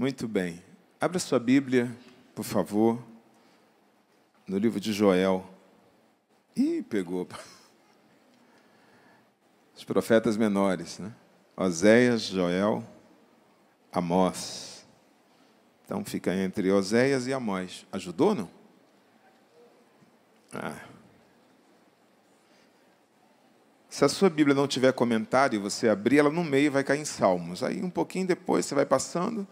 Muito bem. Abra sua Bíblia, por favor, no livro de Joel. Ih, pegou. Os profetas menores, né? Oséias, Joel, Amós. Então fica entre Oséias e Amós. Ajudou, não? Se a sua Bíblia não tiver comentário, você abrir ela no meio, vai cair em Salmos. Aí um pouquinho depois você vai passando,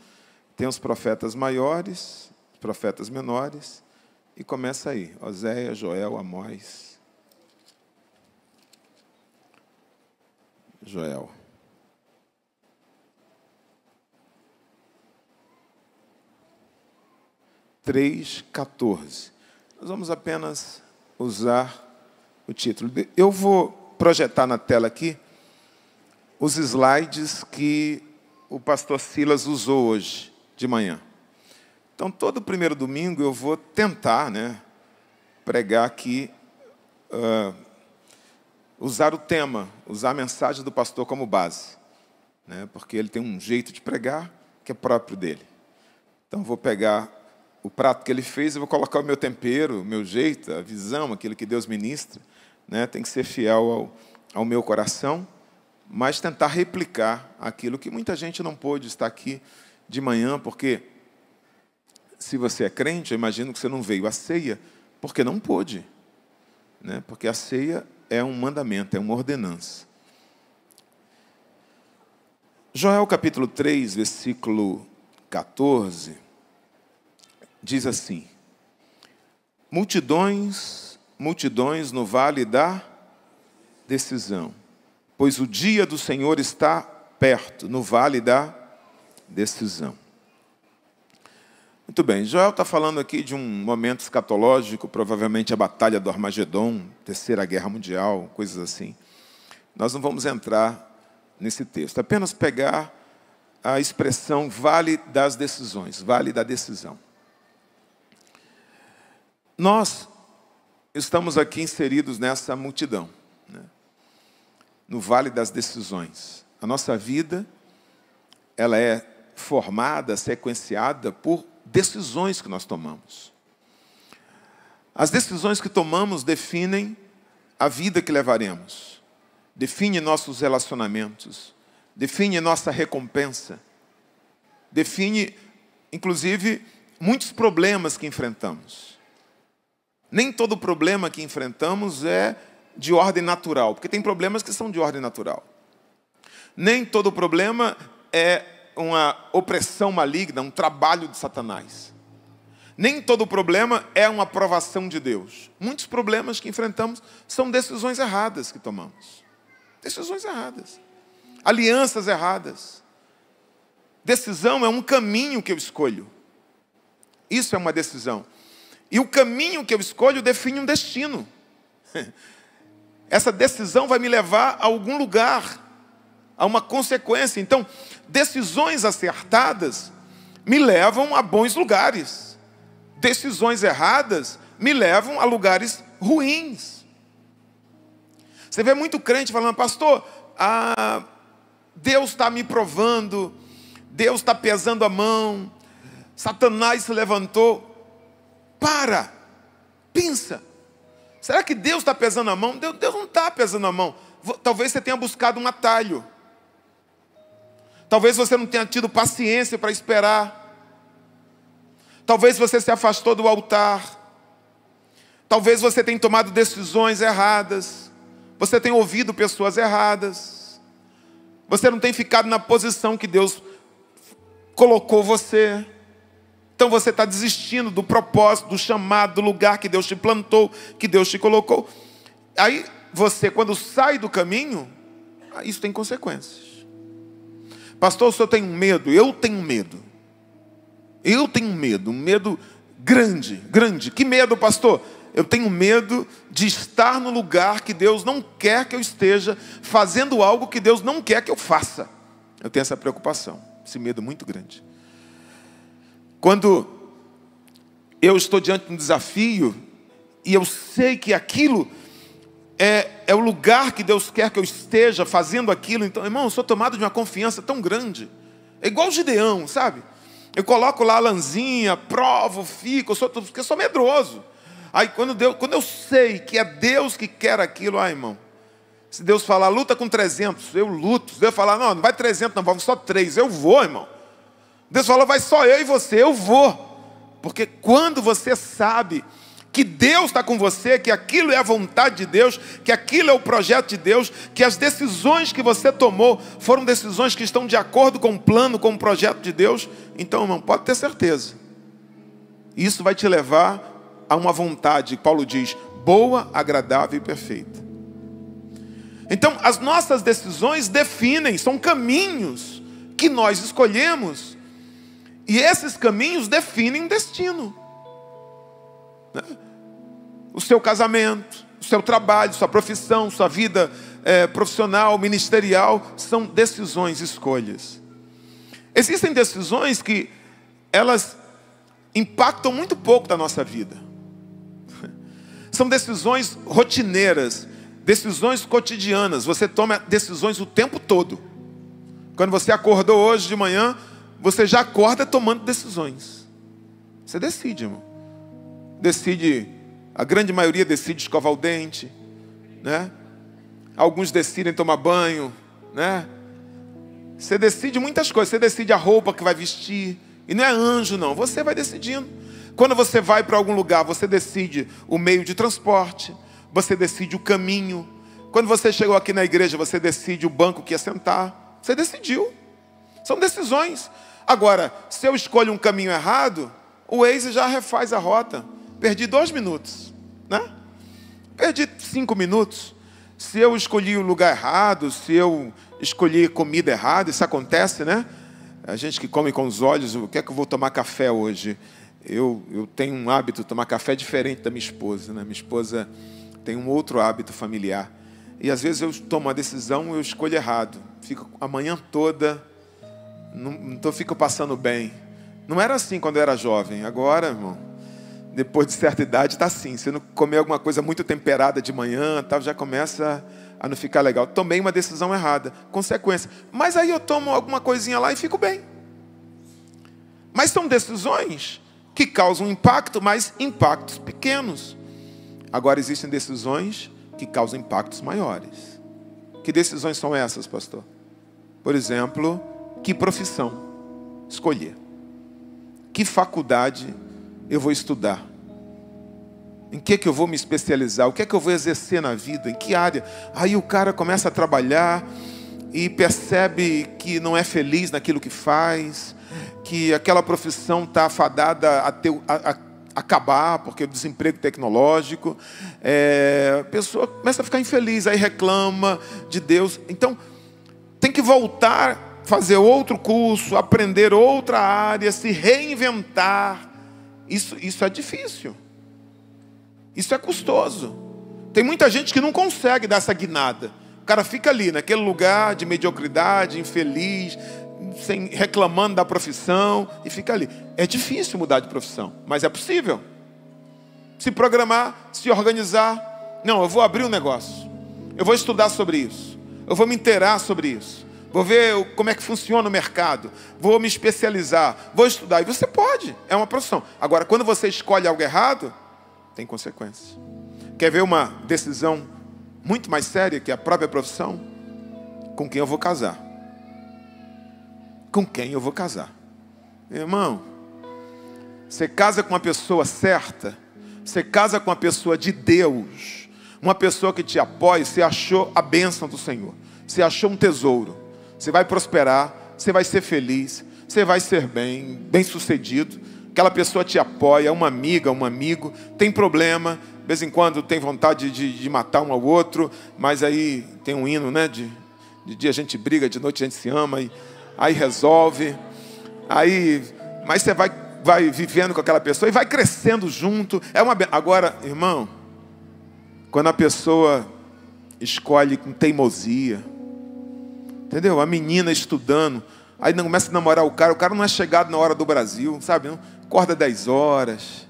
tem os profetas maiores, os profetas menores, e começa aí, Oséias, Joel, Amós. Joel. Três, 14. Nós vamos apenas usar o título. Eu vou projetar na tela aqui os slides que o pastor Silas usou hoje de manhã. Então, todo primeiro domingo eu vou tentar, pregar aqui, usar o tema, usar a mensagem do pastor como base, porque ele tem um jeito de pregar que é próprio dele. Então, vou pegar o prato que ele fez e vou colocar o meu tempero, o meu jeito, a visão, aquilo que Deus ministra. Tem que ser fiel ao meu coração, mas tentar replicar aquilo que muita gente não pôde estar aqui de manhã, porque se você é crente, eu imagino que você não veio à ceia, porque não pôde, porque a ceia é um mandamento, é uma ordenança. Joel capítulo 3, versículo 14, diz assim: multidões no vale da decisão, pois o dia do Senhor está perto, no vale da decisão. Muito bem, Joel está falando aqui de um momento escatológico, provavelmente a batalha do Armagedon, Terceira Guerra Mundial, coisas assim. Nós não vamos entrar nesse texto, apenas pegar a expressão vale das decisões, vale da decisão. Nós estamos aqui inseridos nessa multidão, no vale das decisões. A nossa vida, ela é formada, sequenciada por decisões que nós tomamos. As decisões que tomamos definem a vida que levaremos, define nossos relacionamentos, define nossa recompensa, define, inclusive, muitos problemas que enfrentamos. Nem todo problema que enfrentamos é de ordem natural, porque tem problemas que são de ordem natural. Nem todo problema é uma opressão maligna, um trabalho de Satanás. Nem todo problema é uma aprovação de Deus. Muitos problemas que enfrentamos são decisões erradas que tomamos. Decisões erradas. Alianças erradas. Decisão é um caminho que eu escolho. Isso é uma decisão. E o caminho que eu escolho define um destino. Essa decisão vai me levar a algum lugar, a uma consequência. Então, decisões acertadas me levam a bons lugares. Decisões erradas me levam a lugares ruins. Você vê muito crente falando: pastor, Deus está me provando, Deus está pesando a mão, Satanás se levantou. Para, pensa, será que Deus está pesando a mão? Deus não está pesando a mão. Talvez você tenha buscado um atalho. Talvez você não tenha tido paciência para esperar. Talvez você se afastou do altar. Talvez você tenha tomado decisões erradas. Você tenha ouvido pessoas erradas. Você não tem ficado na posição que Deus colocou você. Então você está desistindo do propósito, do chamado, do lugar que Deus te plantou, que Deus te colocou. Aí você, quando sai do caminho, isso tem consequências. Pastor, o senhor tem medo? Eu tenho medo. Eu tenho medo, um medo grande, grande. Que medo, pastor? Eu tenho medo de estar no lugar que Deus não quer que eu esteja, fazendo algo que Deus não quer que eu faça. Eu tenho essa preocupação, esse medo muito grande. Quando eu estou diante de um desafio e eu sei que aquilo é o lugar que Deus quer que eu esteja fazendo aquilo, então, irmão, eu sou tomado de uma confiança tão grande. É igual Gideão, sabe? Eu coloco lá a lãzinha, provo, fico, porque eu sou medroso. Aí quando eu sei que é Deus que quer aquilo, irmão, se Deus falar, luta com 300, eu luto. Se Deus falar, não vai 300, não, vamos só 3, eu vou, irmão. Deus falou, vai só eu e você, eu vou. Porque quando você sabe que Deus está com você, que aquilo é a vontade de Deus, que aquilo é o projeto de Deus, que as decisões que você tomou foram decisões que estão de acordo com o plano, com o projeto de Deus, então, irmão, pode ter certeza. Isso vai te levar a uma vontade, Paulo diz, boa, agradável e perfeita. Então, as nossas decisões definem, são caminhos que nós escolhemos, e esses caminhos definem um destino. O seu casamento, o seu trabalho, sua profissão, sua vida profissional, ministerial, são decisões, escolhas. Existem decisões que elas impactam muito pouco da nossa vida. São decisões rotineiras, decisões cotidianas. Você toma decisões o tempo todo. Quando você acordou hoje de manhã, você já acorda tomando decisões. Você decide, irmão. Decide, a grande maioria decide escovar o dente, né? Alguns decidem tomar banho, né? Você decide muitas coisas, você decide a roupa que vai vestir, e não é anjo não, você vai decidindo. Quando você vai para algum lugar, você decide o meio de transporte, você decide o caminho. Quando você chegou aqui na igreja, você decide o banco que ia sentar, você decidiu. São decisões. Agora, se eu escolho um caminho errado, o Waze já refaz a rota. Perdi 2 minutos, né? Perdi 5 minutos. Se eu escolhi o lugar errado, se eu escolhi comida errada, isso acontece, né? A gente que come com os olhos, o que é que eu vou tomar café hoje? Eu tenho um hábito de tomar café diferente da minha esposa, né? Minha esposa tem um outro hábito familiar. E às vezes eu tomo uma decisão e eu escolho errado. Fico a manhã toda, fico passando bem. Não era assim quando eu era jovem. Agora, irmão, depois de certa idade, está assim. Se não comer alguma coisa muito temperada de manhã, tal, já começa a não ficar legal. Tomei uma decisão errada, consequência. Mas aí eu tomo alguma coisinha lá e fico bem. Mas são decisões que causam impacto, mas impactos pequenos. Agora existem decisões que causam impactos maiores. Que decisões são essas, pastor? Por exemplo, que profissão escolher? Que faculdade eu vou estudar? Em que eu vou me especializar? O que é que eu vou exercer na vida? Em que área? Aí o cara começa a trabalhar e percebe que não é feliz naquilo que faz, que aquela profissão está fadada a acabar, porque o desemprego tecnológico. A pessoa começa a ficar infeliz, aí reclama de Deus. Então, tem que voltar, fazer outro curso, aprender outra área, se reinventar. Isso é difícil. Isso é custoso. Tem muita gente que não consegue dar essa guinada. O cara fica ali, naquele lugar de mediocridade, infeliz, reclamando da profissão, e fica ali. É difícil mudar de profissão, mas é possível. Se programar, se organizar. Não, eu vou abrir um negócio. Eu vou estudar sobre isso. Eu vou me inteirar sobre isso. Vou ver como é que funciona o mercado. Vou me especializar. Vou estudar. E você pode. É uma profissão. Agora, quando você escolhe algo errado, tem consequências. Quer ver uma decisão muito mais séria que a própria profissão? Com quem eu vou casar. Com quem eu vou casar. Irmão, você casa com uma pessoa certa. Você casa com uma pessoa de Deus. Uma pessoa que te apoia. Você achou a bênção do Senhor. Você achou um tesouro. Você vai prosperar, você vai ser feliz, você vai ser bem sucedido. Aquela pessoa te apoia, uma amiga, um amigo, tem problema, de vez em quando tem vontade de matar um ao outro, mas aí tem um hino, né? De dia a gente briga, de noite a gente se ama, e aí resolve. Mas você vai vivendo com aquela pessoa e vai crescendo junto. Agora, irmão, quando a pessoa escolhe com teimosia, entendeu? A menina estudando, aí não começa a namorar o cara não é chegado na hora do Brasil, sabe? Não? Acorda 10 horas,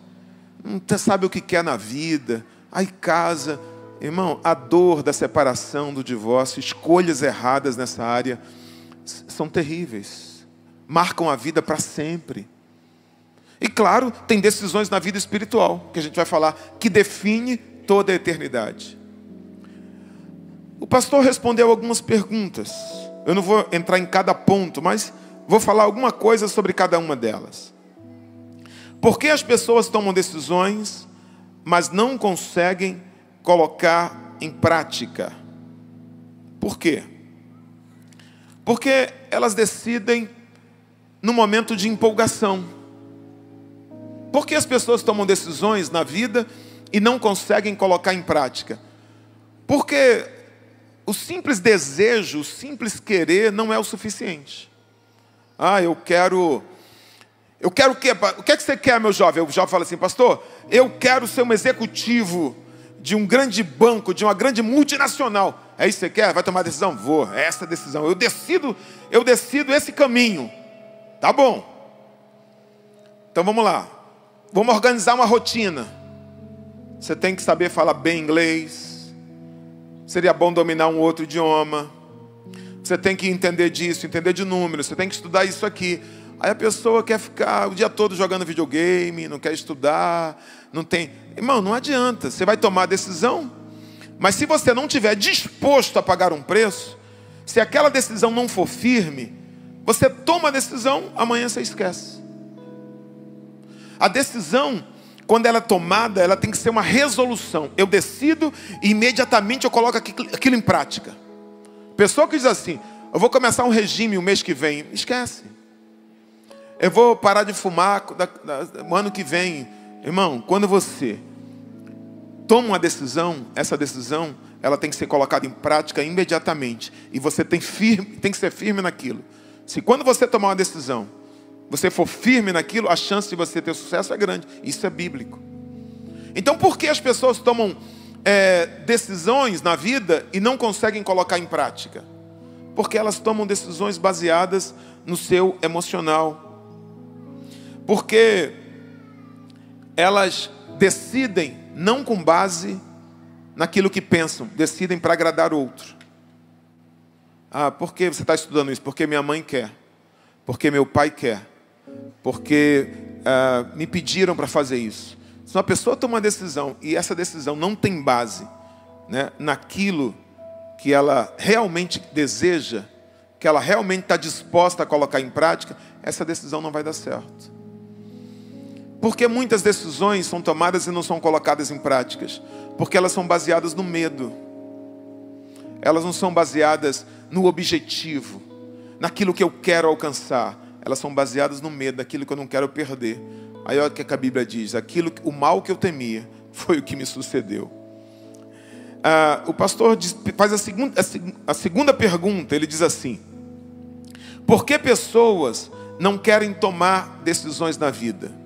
não sabe o que quer na vida, aí casa. Irmão, a dor da separação, do divórcio, escolhas erradas nessa área, são terríveis, marcam a vida para sempre. E claro, tem decisões na vida espiritual, que a gente vai falar, que define toda a eternidade. O pastor respondeu algumas perguntas. Eu não vou entrar em cada ponto, mas vou falar alguma coisa sobre cada uma delas. Por que as pessoas tomam decisões, mas não conseguem colocar em prática? Por quê? Porque elas decidem no momento de empolgação. Por que as pessoas tomam decisões na vida e não conseguem colocar em prática? Porque o simples desejo, o simples querer não é o suficiente. Eu quero o quê? O que é que você quer, meu jovem? O jovem fala assim, pastor, eu quero ser um executivo de um grande banco, de uma grande multinacional. É isso que você quer? Vai tomar decisão? Vou, é essa a decisão. Eu decido esse caminho. Tá bom. Então vamos lá. Vamos organizar uma rotina. Você tem que saber falar bem inglês. Seria bom dominar um outro idioma. Você tem que entender disso, entender de números. Você tem que estudar isso aqui. Aí a pessoa quer ficar o dia todo jogando videogame, não quer estudar, não tem... Irmão, não adianta. Você vai tomar a decisão, mas se você não estiver disposto a pagar um preço, se aquela decisão não for firme, você toma a decisão, amanhã você esquece. A decisão, quando ela é tomada, ela tem que ser uma resolução. Eu decido e imediatamente eu coloco aquilo em prática. Pessoa que diz assim, eu vou começar um regime o mês que vem, esquece. Eu vou parar de fumar no ano que vem. Irmão, quando você toma uma decisão, essa decisão, ela tem que ser colocada em prática imediatamente. E você tem que ser firme naquilo. Se quando você tomar uma decisão, você for firme naquilo, a chance de você ter sucesso é grande. Isso é bíblico. Então, por que as pessoas tomam decisões na vida e não conseguem colocar em prática? Porque elas tomam decisões baseadas no seu emocional. Porque elas decidem não com base naquilo que pensam, decidem para agradar outro. Por que você está estudando isso? Porque minha mãe quer, porque meu pai quer, porque me pediram para fazer isso. Se uma pessoa toma uma decisão e essa decisão não tem base, né, naquilo que ela realmente deseja, que ela realmente está disposta a colocar em prática, essa decisão não vai dar certo. Porque muitas decisões são tomadas e não são colocadas em práticas? Porque elas são baseadas no medo. Elas não são baseadas no objetivo, naquilo que eu quero alcançar. Elas são baseadas no medo, naquilo que eu não quero perder. Aí olha o que a Bíblia diz, o mal que eu temia foi o que me sucedeu. O pastor faz a segunda pergunta, ele diz assim, por que pessoas não querem tomar decisões na vida?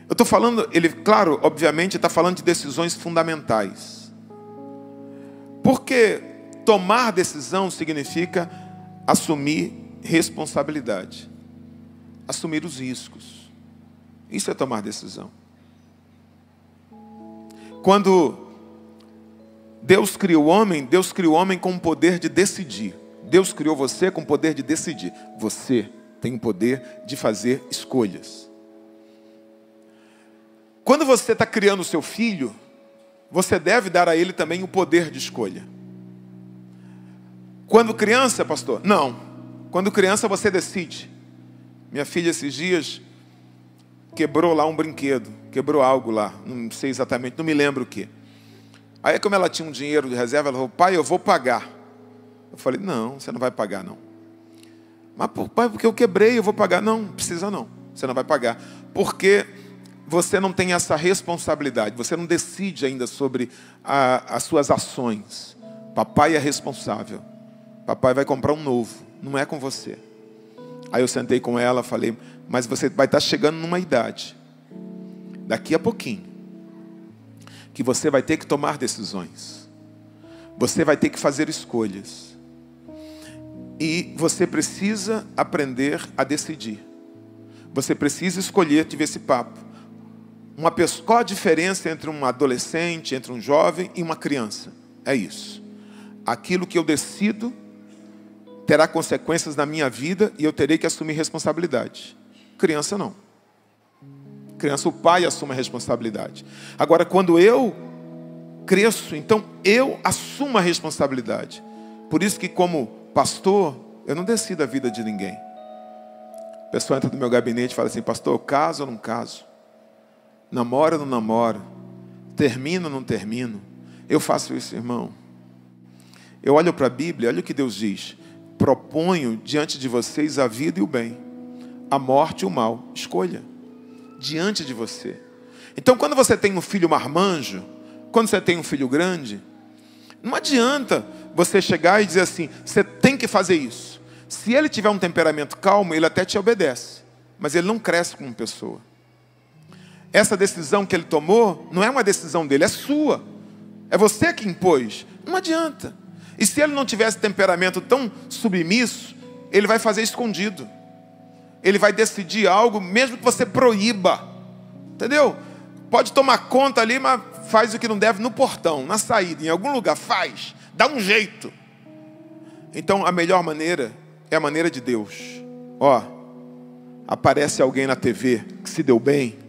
Eu estou falando, ele, claro, obviamente, está falando de decisões fundamentais. Porque tomar decisão significa assumir responsabilidade. Assumir os riscos. Isso é tomar decisão. Quando Deus criou o homem com o poder de decidir. Deus criou você com o poder de decidir. Você tem o poder de fazer escolhas. Quando você está criando o seu filho, você deve dar a ele também o poder de escolha. Quando criança, pastor? Não. Quando criança você decide. Minha filha esses dias quebrou lá um brinquedo. Quebrou algo lá. Não sei exatamente, não me lembro o que. Aí como ela tinha um dinheiro de reserva, ela falou, pai, eu vou pagar. Eu falei, não, você não vai pagar não. Mas pai, porque eu quebrei, eu vou pagar. Não, precisa não. Você não vai pagar. Porque você não tem essa responsabilidade. Você não decide ainda sobre as suas ações. Papai é responsável. Papai vai comprar um novo. Não é com você. Aí eu sentei com ela, falei, mas você vai estar chegando numa idade, daqui a pouquinho, que você vai ter que tomar decisões. Você vai ter que fazer escolhas. E você precisa aprender a decidir. Você precisa escolher, tive esse papo. Qual a diferença entre um adolescente, entre um jovem e uma criança? É isso. Aquilo que eu decido terá consequências na minha vida e eu terei que assumir responsabilidade. Criança não. criança, o pai assume a responsabilidade. Agora, quando eu cresço, então eu assumo a responsabilidade. Por isso que, como pastor, eu não decido a vida de ninguém. A pessoa entra no meu gabinete e fala assim: pastor, eu caso ou não caso? Namoro ou não namoro? Termino ou não termino? Eu faço isso, irmão. Eu olho para a Bíblia, olha o que Deus diz: proponho diante de vocês a vida e o bem, a morte e o mal. Escolha diante de você. Então, quando você tem um filho marmanjo, quando você tem um filho grande, não adianta você chegar e dizer assim: você tem que fazer isso. Se ele tiver um temperamento calmo, ele até te obedece, mas ele não cresce como pessoa. Essa decisão que ele tomou não é uma decisão dele, é sua. É você que impôs. Não adianta. E se ele não tivesse temperamento tão submisso, ele vai fazer escondido. Ele vai decidir algo mesmo que você proíba. Entendeu? Pode tomar conta ali, mas faz o que não deve no portão, na saída, em algum lugar. Faz. Dá um jeito. Então a melhor maneira é a maneira de Deus. Aparece alguém na TV que se deu bem.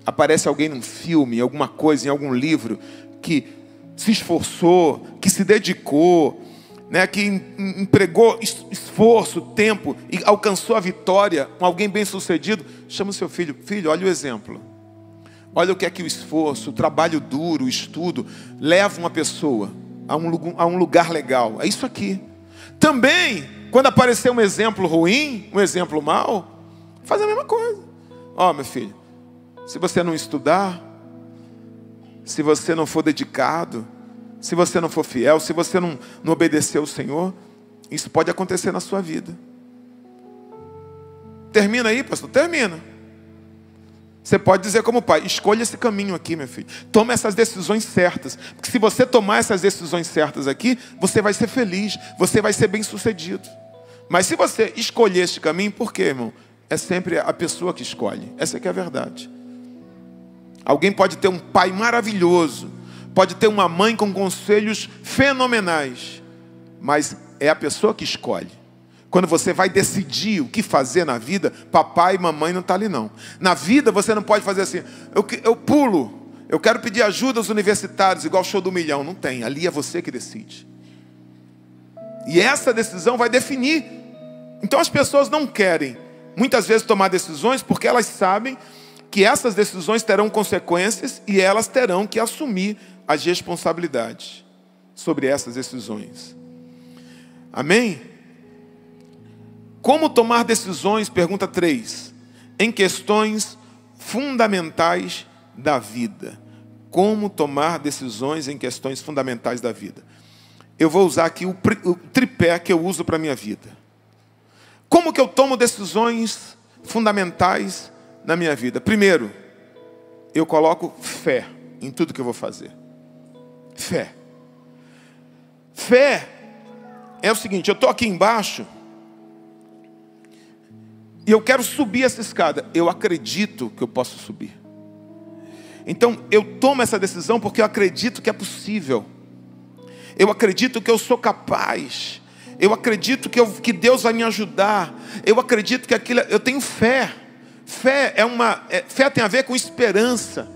Aparece alguém num filme, em alguma coisa, em algum livro, que se esforçou, que se dedicou, né, que empregou esforço, tempo e alcançou a vitória com alguém bem sucedido. Chama o seu filho: filho, olha o exemplo. Olha o que é que o esforço, o trabalho duro, o estudo leva uma pessoa a um lugar legal. É isso aqui. Também, quando aparecer um exemplo ruim, um exemplo mau, faz a mesma coisa. Meu filho, se você não estudar, se você não for dedicado, se você não for fiel, se você não obedecer ao Senhor, isso pode acontecer na sua vida. Termina aí, pastor? Termina. Você pode dizer como pai: escolha esse caminho aqui, meu filho. Toma essas decisões certas. Porque se você tomar essas decisões certas aqui, você vai ser feliz, você vai ser bem sucedido. Mas se você escolher este caminho, por quê, irmão? É sempre a pessoa que escolhe. Essa aqui é a verdade. Alguém pode ter um pai maravilhoso, pode ter uma mãe com conselhos fenomenais, mas é a pessoa que escolhe. Quando você vai decidir o que fazer na vida, papai e mamãe não estão ali não. Na vida você não pode fazer assim: eu pulo, eu quero pedir ajuda aos universitários, igual o show do milhão. Não tem, ali é você que decide. E essa decisão vai definir. Então as pessoas não querem, muitas vezes, tomar decisões porque elas sabem que essas decisões terão consequências e elas terão que assumir as responsabilidades sobre essas decisões. Amém? Como tomar decisões, pergunta 3, em questões fundamentais da vida. Como tomar decisões em questões fundamentais da vida. Eu vou usar aqui o tripé que eu uso para a minha vida. Como que eu tomo decisões fundamentais na minha vida? Primeiro, eu coloco fé em tudo que eu vou fazer. Fé. Fé é o seguinte: eu estou aqui embaixo e eu quero subir essa escada. Eu acredito que eu posso subir. Então eu tomo essa decisão porque eu acredito que é possível. Eu acredito que eu sou capaz. Eu acredito que Deus vai me ajudar. Eu acredito que aquilo... Eu tenho fé. Fé tem a ver com esperança.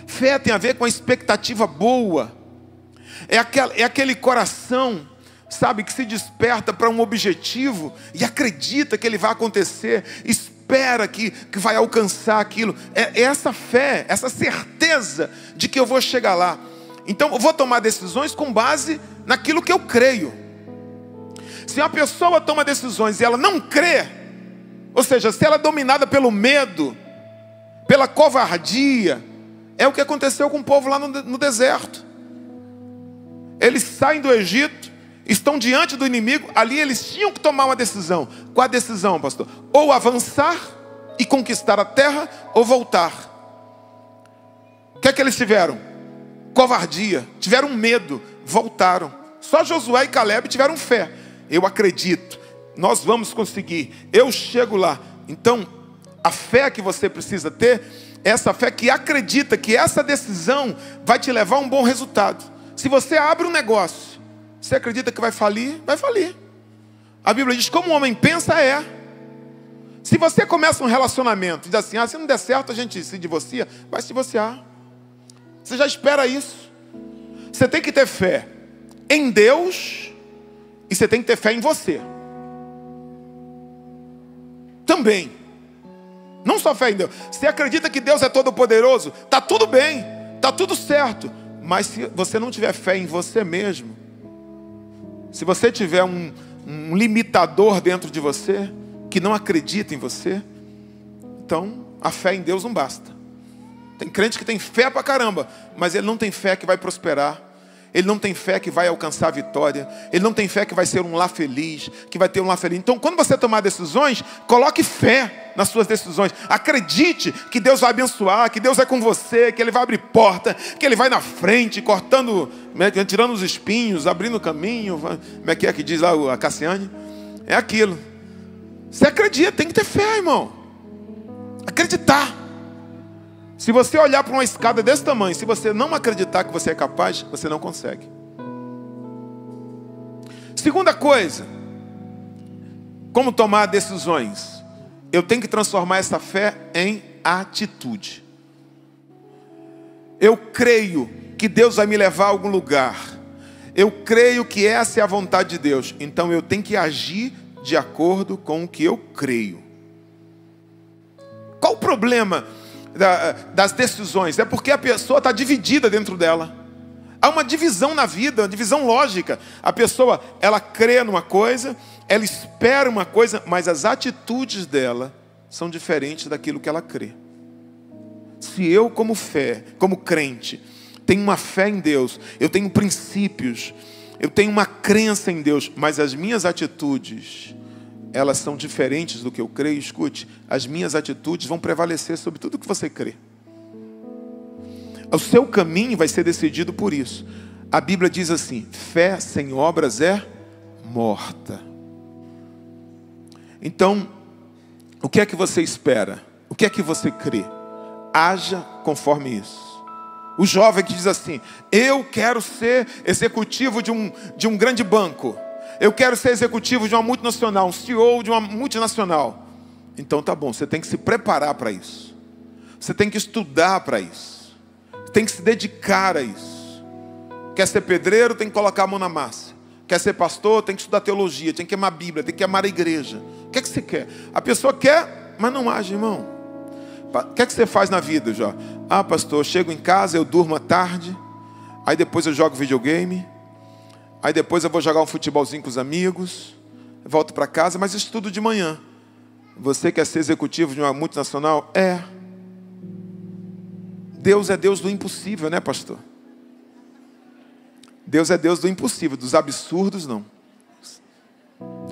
Fé tem a ver com a expectativa boa. É aquele coração, sabe, que se desperta para um objetivo e acredita que ele vai acontecer, espera que vai alcançar aquilo. É essa fé, essa certeza de que eu vou chegar lá. Então eu vou tomar decisões com base naquilo que eu creio. Se uma pessoa toma decisões e ela não crê, ou seja, se ela é dominada pelo medo, pela covardia, é o que aconteceu com o povo lá no deserto. Eles saem do Egito, estão diante do inimigo, ali eles tinham que tomar uma decisão. Qual a decisão, pastor? Ou avançar e conquistar a terra, ou voltar. O que é que eles tiveram? Covardia, tiveram medo, voltaram. Só Josué e Caleb tiveram fé. Eu acredito, nós vamos conseguir, eu chego lá. Então, a fé que você precisa ter, é essa fé que acredita que essa decisão vai te levar a um bom resultado. Se você abre um negócio, você acredita que vai falir? Vai falir. A Bíblia diz: como o homem pensa é. Se você começa um relacionamento e diz assim, se não der certo a gente se divorcia, vai se divorciar. Você já espera isso. Você tem que ter fé em Deus e você tem que ter fé em você. Também. Não só fé em Deus. Você acredita que Deus é todo poderoso? Está tudo bem, está tudo certo. Mas se você não tiver fé em você mesmo, se você tiver um limitador dentro de você, que não acredita em você, então a fé em Deus não basta. Tem crente que tem fé pra caramba, mas ele não tem fé que vai prosperar. Ele não tem fé que vai alcançar a vitória. Ele não tem fé que vai ser um lar feliz, que vai ter um lar feliz. Então, quando você tomar decisões, coloque fé nas suas decisões. Acredite que Deus vai abençoar, que Deus é com você, que Ele vai abrir porta, que Ele vai na frente, cortando, tirando os espinhos, abrindo o caminho. Como é que diz lá a Cassiane? É aquilo. Você acredita, tem que ter fé, irmão. Acreditar. Se você olhar para uma escada desse tamanho, se você não acreditar que você é capaz, você não consegue. Segunda coisa, como tomar decisões? Eu tenho que transformar essa fé em atitude. Eu creio que Deus vai me levar a algum lugar. Eu creio que essa é a vontade de Deus. Então eu tenho que agir de acordo com o que eu creio. Qual o problema das decisões? É porque a pessoa está dividida dentro dela. Há uma divisão na vida, uma divisão lógica. A pessoa, ela crê numa coisa, ela espera uma coisa, mas as atitudes dela são diferentes daquilo que ela crê. Se eu, como crente, tenho uma fé em Deus, eu tenho princípios, eu tenho uma crença em Deus, mas as minhas atitudes, elas são diferentes do que eu creio, escute, as minhas atitudes vão prevalecer sobre tudo que você crê. O seu caminho vai ser decidido por isso. A Bíblia diz assim, fé sem obras é morta. Então, o que é que você espera? O que é que você crê? Haja conforme isso. O jovem que diz assim, eu quero ser executivo de um grande banco. Eu quero ser executivo de uma multinacional, um CEO de uma multinacional. Então tá bom, você tem que se preparar para isso. Você tem que estudar para isso. Tem que se dedicar a isso. Quer ser pedreiro, tem que colocar a mão na massa. Quer ser pastor, tem que estudar teologia, tem que amar a Bíblia, tem que amar a igreja. O que é que você quer? A pessoa quer, mas não age, irmão. O que é que você faz na vida, Jó? Pastor, eu chego em casa, eu durmo à tarde, aí depois eu jogo videogame, aí depois eu vou jogar um futebolzinho com os amigos, volto para casa, mas estudo de manhã. Você quer ser executivo de uma multinacional? Deus é Deus do impossível, né, pastor? Deus é Deus do impossível, dos absurdos não.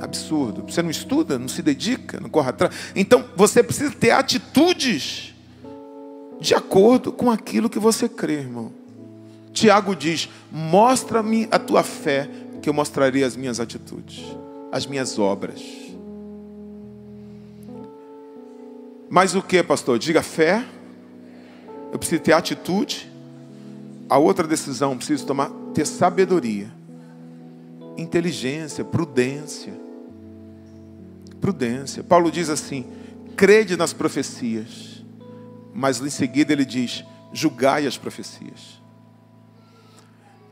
Absurdo. Você não estuda, não se dedica, não corre atrás. Então você precisa ter atitudes de acordo com aquilo que você crê, irmão. Tiago diz, mostra-me a tua fé, que eu mostrarei as minhas atitudes, as minhas obras. Mas o que, pastor? Diga fé. Eu preciso ter atitude. A outra decisão, preciso ter sabedoria, inteligência, prudência. Prudência. Paulo diz assim, crede nas profecias. Mas em seguida ele diz, julgai as profecias.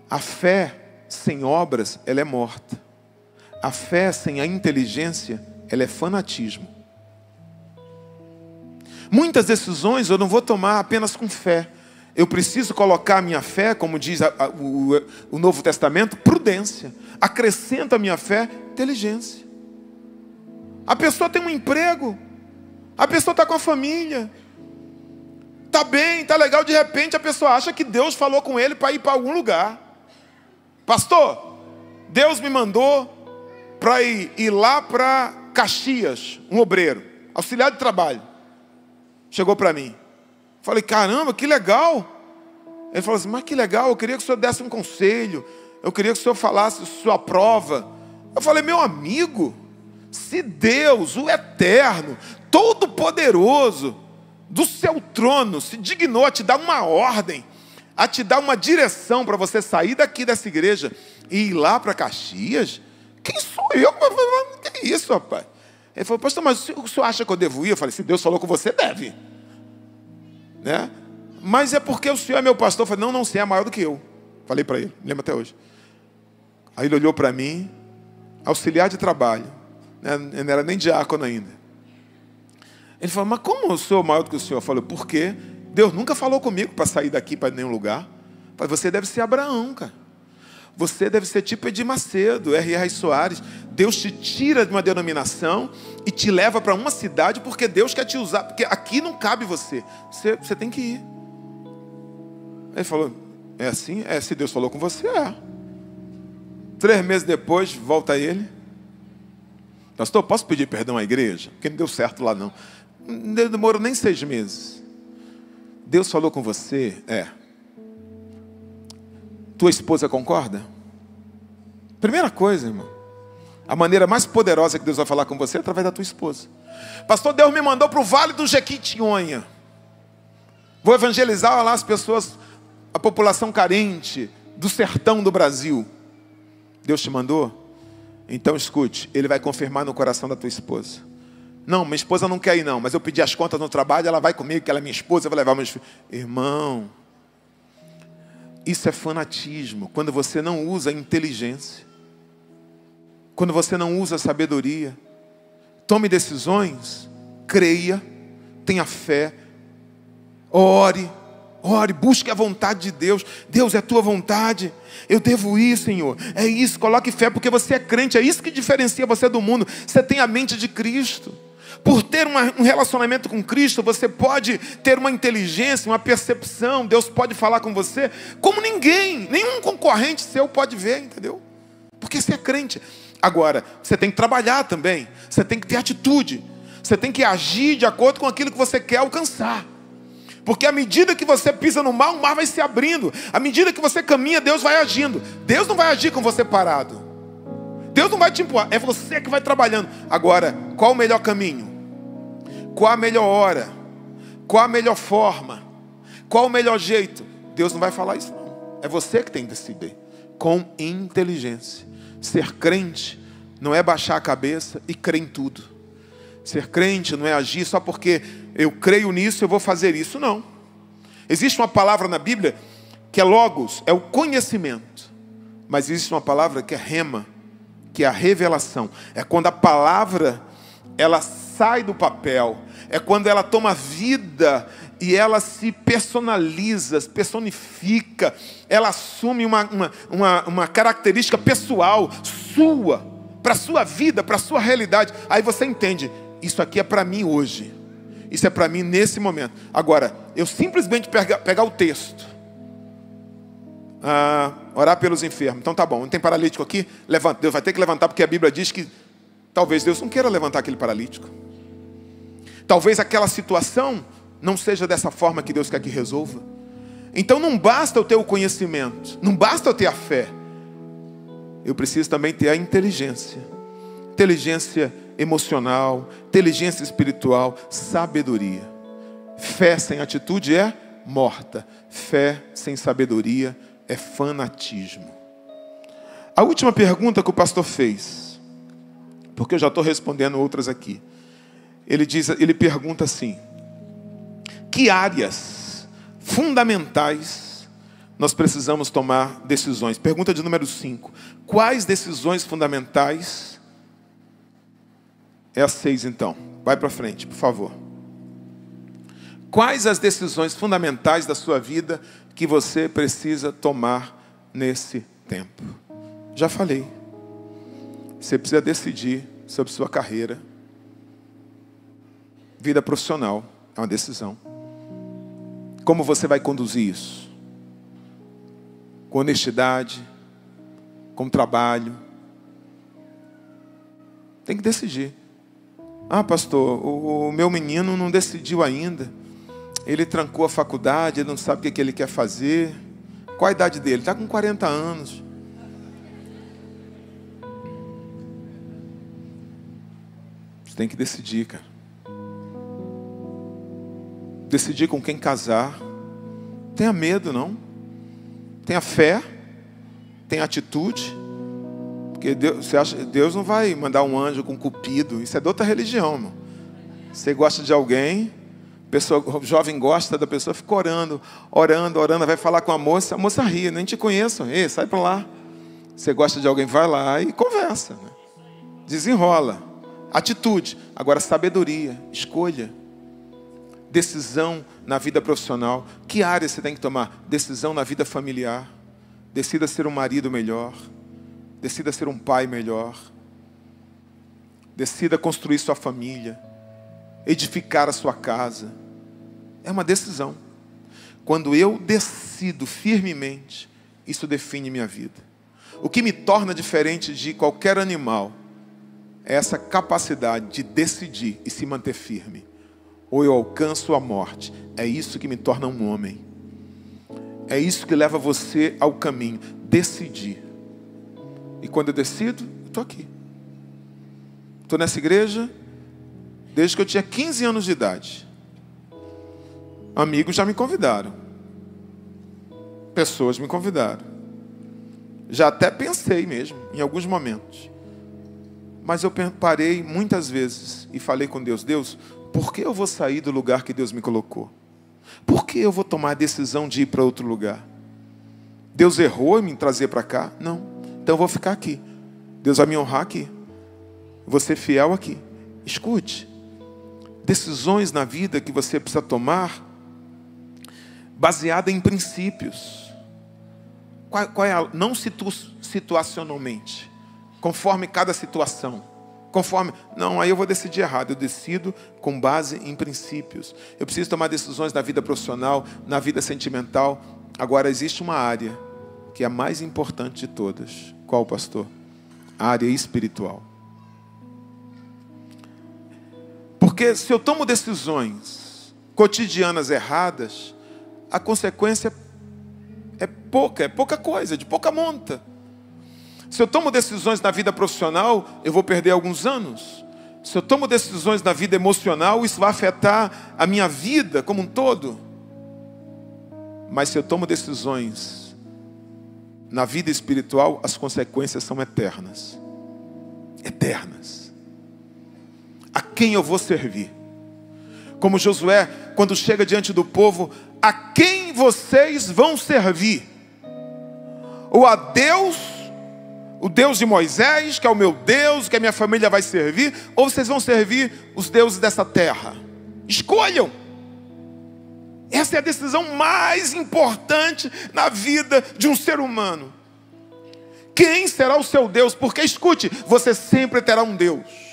A fé sem obras, ela é morta. A fé sem a inteligência, ela é fanatismo. Muitas decisões eu não vou tomar apenas com fé. Eu preciso colocar a minha fé, como diz o Novo Testamento, prudência. Acrescenta a minha fé, inteligência. A pessoa tem um emprego, a pessoa está com a família, está bem, está legal, de repente a pessoa acha que Deus falou com ele para ir para algum lugar. Pastor, Deus me mandou para ir lá para Caxias, um obreiro, auxiliar de trabalho. Chegou para mim. Falei, caramba, que legal. Ele falou assim, mas que legal, eu queria que o senhor desse um conselho. Eu queria que o senhor falasse sua prova. Eu falei, meu amigo, se Deus, o Eterno, Todo-Poderoso, do seu trono, se dignou a te dar uma ordem, a te dar uma direção para você sair daqui dessa igreja e ir lá para Caxias, quem sou eu? Que é isso, rapaz? Ele falou, pastor, mas o senhor acha que eu devo ir? Eu falei, se Deus falou com você, deve. Né? Mas é porque o senhor é meu pastor. Eu falei, não, você é maior do que eu. Falei para ele, me lembro até hoje. Aí ele olhou para mim, auxiliar de trabalho, né? Eu não era nem diácono ainda. Ele falou, mas como eu sou maior do que o senhor? Eu falei, por quê? Deus nunca falou comigo para sair daqui para nenhum lugar. Eu falei, você deve ser Abraão, cara. Você deve ser tipo Edir Macedo, R.R. Soares. Deus te tira de uma denominação e te leva para uma cidade porque Deus quer te usar. Porque aqui não cabe você. Você tem que ir. Ele falou, é assim? É, se Deus falou com você, é. 3 meses depois, volta ele. Pastor, posso pedir perdão à igreja? Porque não deu certo lá não. Não demorou nem 6 meses. Deus falou com você? É. Tua esposa concorda? Primeira coisa, irmão. A maneira mais poderosa que Deus vai falar com você é através da tua esposa. Pastor, Deus me mandou para o Vale do Jequitinhonha. Vou evangelizar lá as pessoas, a população carente do sertão do Brasil. Deus te mandou? Então escute, Ele vai confirmar no coração da tua esposa. Não, minha esposa não quer ir não, mas eu pedi as contas no trabalho, ela vai comigo, que ela é minha esposa, eu vou levar meus filhos. Irmão, isso é fanatismo, quando você não usa a inteligência, quando você não usa a sabedoria. Tome decisões, creia, tenha fé, ore, busque a vontade de Deus. Deus, é a tua vontade, eu devo ir, Senhor, é isso, coloque fé, porque você é crente, é isso que diferencia você do mundo. Você tem a mente de Cristo. Por ter um relacionamento com Cristo, você pode ter uma inteligência, uma percepção. Deus pode falar com você como ninguém, nenhum concorrente seu pode ver, entendeu? Porque você é crente. Agora, você tem que trabalhar também, você tem que ter atitude, você tem que agir de acordo com aquilo que você quer alcançar. Porque à medida que você pisa no mar, o mar vai se abrindo. À medida que você caminha, Deus vai agindo. Deus não vai agir com você parado. Deus não vai te empurrar, é você que vai trabalhando. Agora, qual o melhor caminho? Qual a melhor hora? Qual a melhor forma? Qual o melhor jeito? Deus não vai falar isso não. É você que tem que decidir. Com inteligência. Ser crente não é baixar a cabeça e crer em tudo. Ser crente não é agir só porque eu creio nisso, eu vou fazer isso. Não. Existe uma palavra na Bíblia que é logos, é o conhecimento. Mas existe uma palavra que é rema, que é a revelação. É quando a palavra, ela sai do papel. É quando ela toma vida e ela se personaliza, se personifica. Ela assume uma característica pessoal, sua, para a sua vida, para a sua realidade. Aí você entende, isso aqui é para mim hoje. Isso é para mim nesse momento. Agora, eu simplesmente pegar o texto. Orar pelos enfermos. Então tá bom, não tem paralítico aqui? Levanta. Deus vai ter que levantar, porque a Bíblia diz que talvez Deus não queira levantar aquele paralítico. Talvez aquela situação não seja dessa forma que Deus quer que resolva. Então não basta eu ter o conhecimento, não basta eu ter a fé. Eu preciso também ter a inteligência. Inteligência emocional, inteligência espiritual, sabedoria. Fé sem atitude é morta. Fé sem sabedoria é fanatismo. A última pergunta que o pastor fez, porque eu já estou respondendo outras aqui. Ele pergunta assim: que áreas fundamentais nós precisamos tomar decisões? Pergunta de número 5. Quais decisões fundamentais? É a 6 então. Vai para frente, por favor. Quais as decisões fundamentais da sua vida que você precisa tomar nesse tempo? Já falei. Você precisa decidir sobre sua carreira. Vida profissional é uma decisão. Como você vai conduzir isso? Com honestidade, com trabalho. Tem que decidir. Pastor, o meu menino não decidiu ainda. Ele trancou a faculdade, ele não sabe o que ele quer fazer. Qual a idade dele? Está com 40 anos. Você tem que decidir, cara. Decidir com quem casar. Tenha medo, não. Tenha fé. Tenha atitude. Porque Deus não vai mandar um anjo com cupido. Isso é de outra religião, irmão. Você gosta de alguém, o jovem gosta da pessoa, fica orando, vai falar com a moça ri, nem te conheço, ei, sai para lá. Você gosta de alguém, vai lá e conversa, né? Desenrola. Atitude. Agora, sabedoria, escolha. Decisão na vida profissional. Que área você tem que tomar? Decisão na vida familiar. Decida ser um marido melhor. Decida ser um pai melhor. Decida construir sua família. Edificar a sua casa. É uma decisão. Quando eu decido firmemente, isso define minha vida. O que me torna diferente de qualquer animal é essa capacidade de decidir e se manter firme. Ou eu alcanço a morte. É isso que me torna um homem. É isso que leva você ao caminho. Decidir. E quando eu decido, eu estou aqui. Estou nessa igreja desde que eu tinha 15 anos de idade. Amigos já me convidaram. Pessoas me convidaram. Já até pensei mesmo, em alguns momentos. Mas eu parei muitas vezes e falei com Deus: Deus, por que eu vou sair do lugar que Deus me colocou? Por que eu vou tomar a decisão de ir para outro lugar? Deus errou em me trazer para cá? Não. Então eu vou ficar aqui. Deus vai me honrar aqui. Vou ser fiel aqui. Escute. Decisões na vida que você precisa tomar baseada em princípios. Qual é não situacionalmente. Conforme cada situação. Não, aí eu vou decidir errado. Eu decido com base em princípios. Eu preciso tomar decisões na vida profissional, na vida sentimental. Agora existe uma área que é a mais importante de todas. Qual, pastor? A área espiritual. Porque se eu tomo decisões cotidianas erradas, a consequência é pouca coisa, de pouca monta. Se eu tomo decisões na vida profissional, eu vou perder alguns anos. Se eu tomo decisões na vida emocional, isso vai afetar a minha vida como um todo. Mas se eu tomo decisões na vida espiritual, as consequências são eternas. Eternas. A quem eu vou servir? Como Josué, quando chega diante do povo: a quem vocês vão servir? Ou a Deus, o Deus de Moisés, que é o meu Deus, que a minha família vai servir? Ou vocês vão servir os deuses dessa terra? Escolham. Essa é a decisão mais importante na vida de um ser humano. Quem será o seu Deus? Porque, escute, você sempre terá um Deus.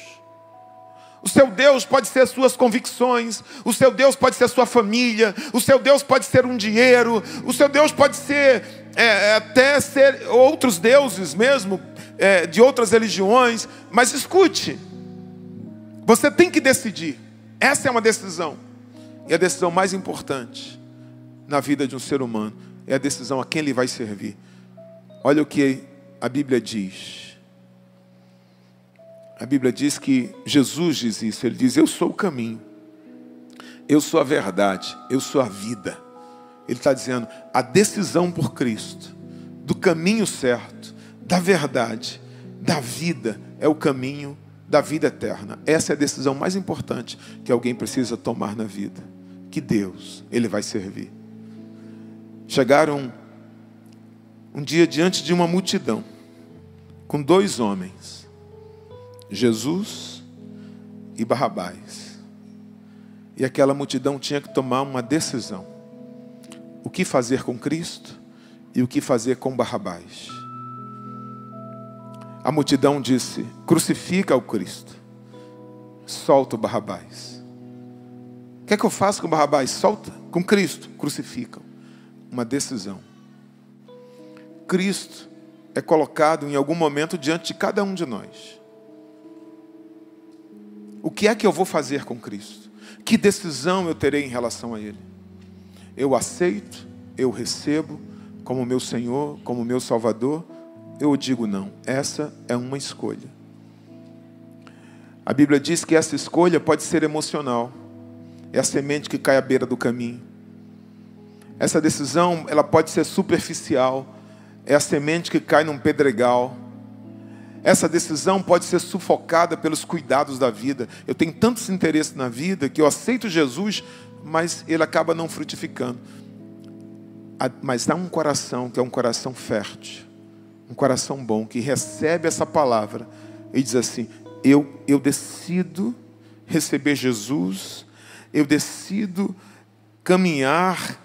O seu Deus pode ser as suas convicções. O seu Deus pode ser a sua família. O seu Deus pode ser um dinheiro. O seu Deus pode ser, até ser outros deuses mesmo, de outras religiões. Mas escute, você tem que decidir. Essa é uma decisão. E a decisão mais importante na vida de um ser humano é a decisão a quem ele vai servir. Olha o que a Bíblia diz. A Bíblia diz que Jesus diz isso. Ele diz: eu sou o caminho, eu sou a verdade, eu sou a vida. Ele está dizendo, a decisão por Cristo, do caminho certo, da verdade, da vida, é o caminho da vida eterna. Essa é a decisão mais importante que alguém precisa tomar na vida. Que Deus ele vai servir. Chegaram um dia diante de uma multidão, com 2 homens, Jesus e Barrabás. E aquela multidão tinha que tomar uma decisão. O que fazer com Cristo e o que fazer com Barrabás. A multidão disse: crucifica o Cristo, solta o Barrabás. O que é que eu faço com Barrabás? Solta. Com Cristo, crucificam. Uma decisão. Cristo é colocado em algum momento diante de cada um de nós. O que é que eu vou fazer com Cristo? Que decisão eu terei em relação a Ele? Eu aceito, eu recebo como meu Senhor, como meu Salvador? Eu digo não. Essa é uma escolha. A Bíblia diz que essa escolha pode ser emocional. É a semente que cai à beira do caminho. Essa decisão, ela pode ser superficial. É a semente que cai num pedregal. Essa decisão pode ser sufocada pelos cuidados da vida. Eu tenho tantos interesses na vida que eu aceito Jesus, mas ele acaba não frutificando. Mas há um coração que é um coração fértil, um coração bom, que recebe essa palavra e diz assim: eu decido receber Jesus, eu decido caminhar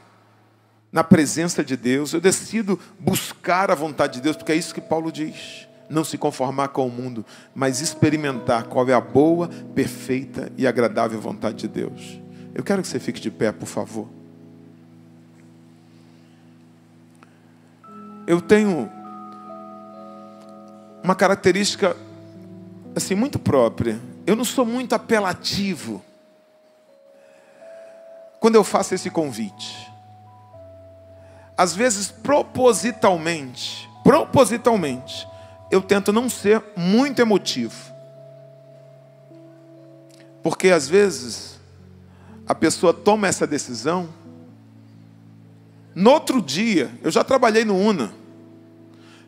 na presença de Deus, eu decido buscar a vontade de Deus, porque é isso que Paulo diz: não se conformar com o mundo, mas experimentar qual é a boa, perfeita e agradável vontade de Deus. Eu quero que você fique de pé, por favor. Eu tenho uma característica assim muito própria. Eu não sou muito apelativo quando eu faço esse convite. Às vezes, propositalmente, eu tento não ser muito emotivo. Porque às vezes a pessoa toma essa decisão, no outro dia, eu já trabalhei no UNA,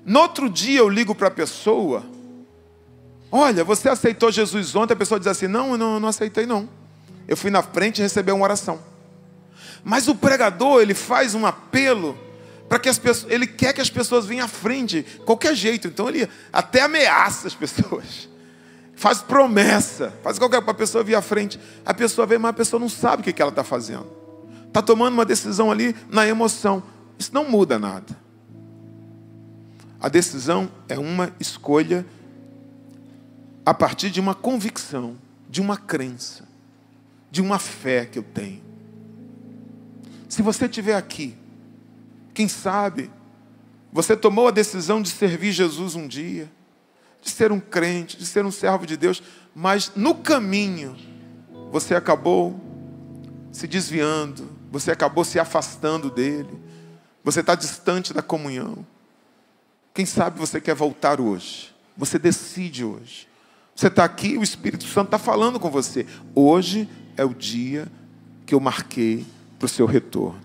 no outro dia eu ligo para a pessoa: olha, você aceitou Jesus ontem? A pessoa diz assim: não aceitei não. Eu fui na frente e recebi uma oração. Mas o pregador, ele faz um apelo para que as pessoas, ele quer que as pessoas venham à frente, de qualquer jeito. Então ele até ameaça as pessoas, faz promessa, faz qualquer para a pessoa vir à frente. A pessoa vem, mas a pessoa não sabe o que ela está fazendo. Está tomando uma decisão ali na emoção. Isso não muda nada. A decisão é uma escolha a partir de uma convicção, de uma crença, de uma fé que eu tenho. Se você estiver aqui, quem sabe, você tomou a decisão de servir Jesus um dia, de ser um crente, de ser um servo de Deus, mas no caminho, você acabou se desviando, você acabou se afastando dele, você está distante da comunhão. Quem sabe você quer voltar hoje, você decide hoje. Você está aqui, o Espírito Santo está falando com você. Hoje é o dia que eu marquei para o seu retorno.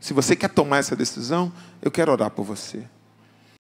Se você quer tomar essa decisão, eu quero orar por você.